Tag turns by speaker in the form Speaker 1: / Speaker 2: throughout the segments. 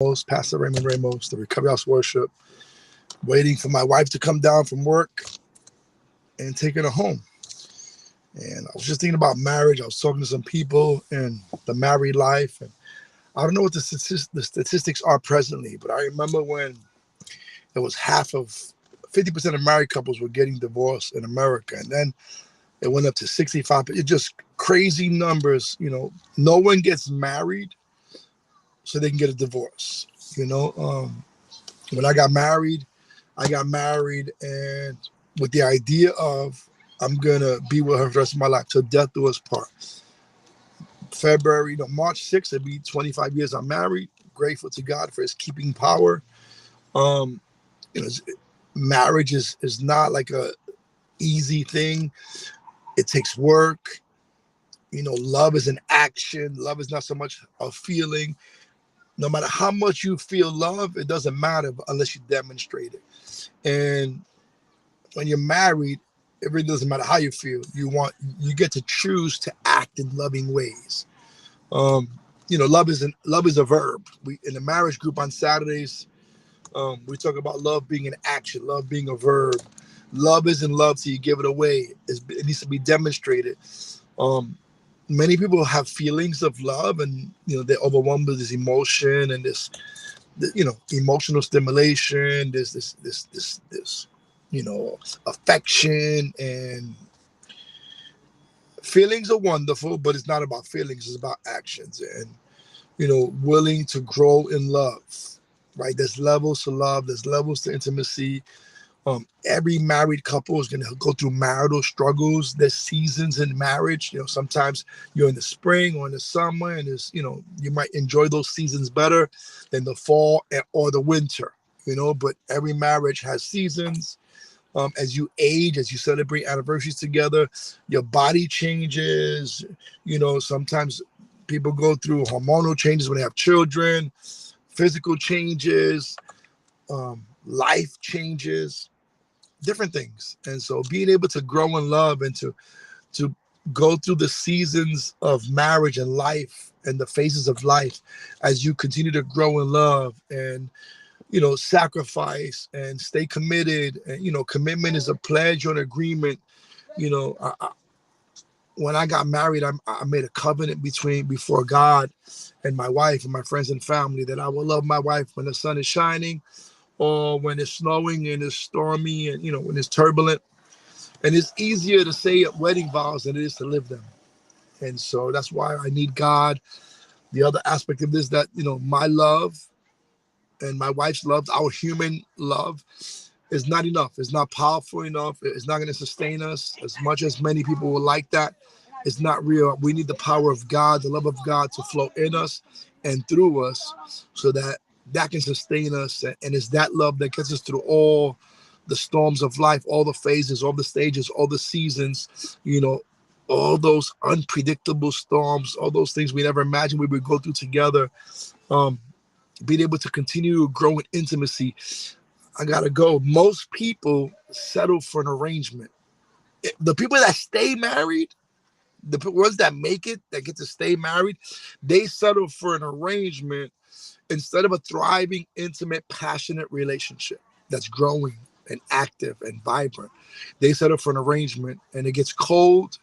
Speaker 1: Ramos, Pastor Raymond Ramos, the Recovery House Worship, waiting for my wife to come down from work and taking her home. And I was just thinking about marriage. I was talking to some people and the married life. And I don't know what the statistics are presently, but I remember when it was 50% of married couples were getting divorced in America. And then it went up to 65. It's just crazy numbers. No one gets married so they can get a divorce. When I got married and with the idea of I'm going to be with her for the rest of my life till death do us part. March 6th, it'll be 25 years I'm married. Grateful to God for his keeping power. Um, Marriage is not like a easy thing. It takes work. Love is an action. Love is not so much a feeling. No matter how much you feel love, it doesn't matter unless you demonstrate it. And when you're married, it really doesn't matter how you feel. You get to choose to act in loving ways. Love is a verb. We in the marriage group on Saturdays, we talk about love being an action, love being a verb. Love isn't love till you give it away. It needs to be demonstrated. Many people have feelings of love, and they're overwhelmed with this emotion and this, emotional stimulation. There's this affection, and feelings are wonderful, but it's not about feelings. It's about actions and willing to grow in love. Right? There's levels to love. There's levels to intimacy. Every married couple is going to go through marital struggles. There's seasons in marriage. Sometimes you're in the spring or in the summer, and you might enjoy those seasons better than the fall or the winter. But every marriage has seasons. As you age, as you celebrate anniversaries together, your body changes. Sometimes people go through hormonal changes when they have children, physical changes, life changes, different things. And so being able to grow in love and to go through the seasons of marriage and life and the phases of life as you continue to grow in love and sacrifice and stay committed. And commitment is a pledge or an agreement. When I got married, I made a covenant before God and my wife and my friends and family that I will love my wife when the sun is shining or when it's snowing and it's stormy and when it's turbulent. And it's easier to say wedding vows than it is to live them. And so that's why I need God. The other aspect of this, that my love and my wife's love, our human love, is not enough. It's not powerful enough. It's not going to sustain us as much as many people would like that. It's not real. We need the power of God, the love of God to flow in us and through us so that can sustain us. And it's that love that gets us through all the storms of life, all the phases, all the stages, all the seasons, all those unpredictable storms, all those things we never imagined we would go through together. Being able to continue to grow in intimacy. I gotta go. Most people settle for an arrangement. The people that stay married, the ones that make it, that get to stay married, they settle for an arrangement instead of a thriving, intimate, passionate relationship that's growing and active and vibrant. They settle for an arrangement, and it gets cold,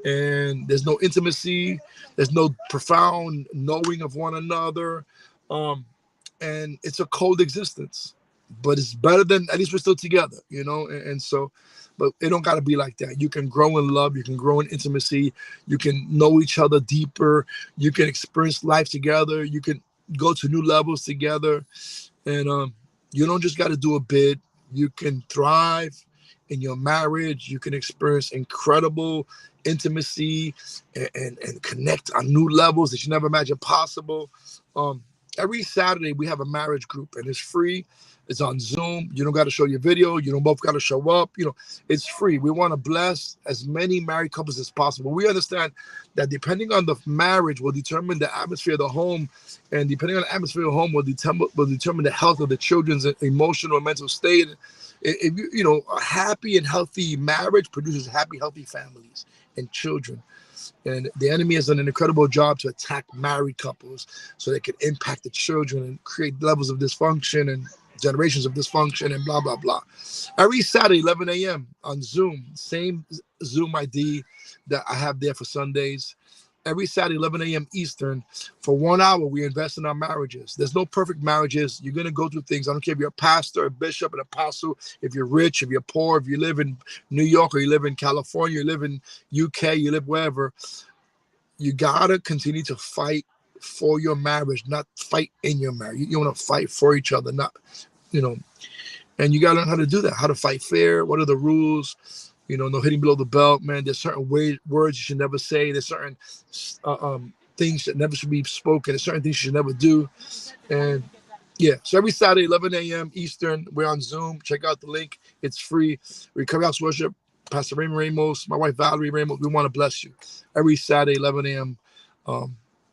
Speaker 1: and there's no intimacy, there's no profound knowing of one another, and it's a cold existence. But it's better than, at least we're still together, and so, but it don't got to be like that. You can grow in love, you can grow in intimacy, you can know each other deeper, you can experience life together, you can go to new levels together, and you don't just got to do a bid. You can thrive in your marriage. You can experience incredible intimacy and connect on new levels that you never imagined possible. Every Saturday we have a marriage group, and it's free. It's on Zoom. You don't got to show your video. You don't both got to show up. It's free. We want to bless as many married couples as possible. We understand that depending on the marriage will determine the atmosphere of the home, and depending on the atmosphere of the home will determine the health of the children's emotional and mental state. If a happy and healthy marriage produces happy, healthy families and children. And the enemy has done an incredible job to attack married couples so they can impact the children and create levels of dysfunction and generations of dysfunction and blah, blah, blah. Every Saturday, 11 a.m. on Zoom, same Zoom ID that I have there for Sundays. Every Saturday, 11 a.m. Eastern, for 1 hour, we invest in our marriages. There's no perfect marriages. You're going to go through things. I don't care if you're a pastor, a bishop, an apostle, if you're rich, if you're poor, if you live in New York or you live in California, you live in UK, you live wherever. You got to continue to fight for your marriage, not fight in your marriage. You want to fight for each other, not, and you got to learn how to do that, how to fight fair. What are the rules? No hitting below the belt, man. There's certain words you should never say. There's certain things that never should be spoken. There's certain things you should never do. And yeah, so every Saturday, 11 a.m. Eastern, we're on Zoom. Check out the link. It's free. Recovery House Worship, Pastor Raymond Ramos, my wife Valerie Ramos. We want to bless you. Every Saturday, 11 a.m.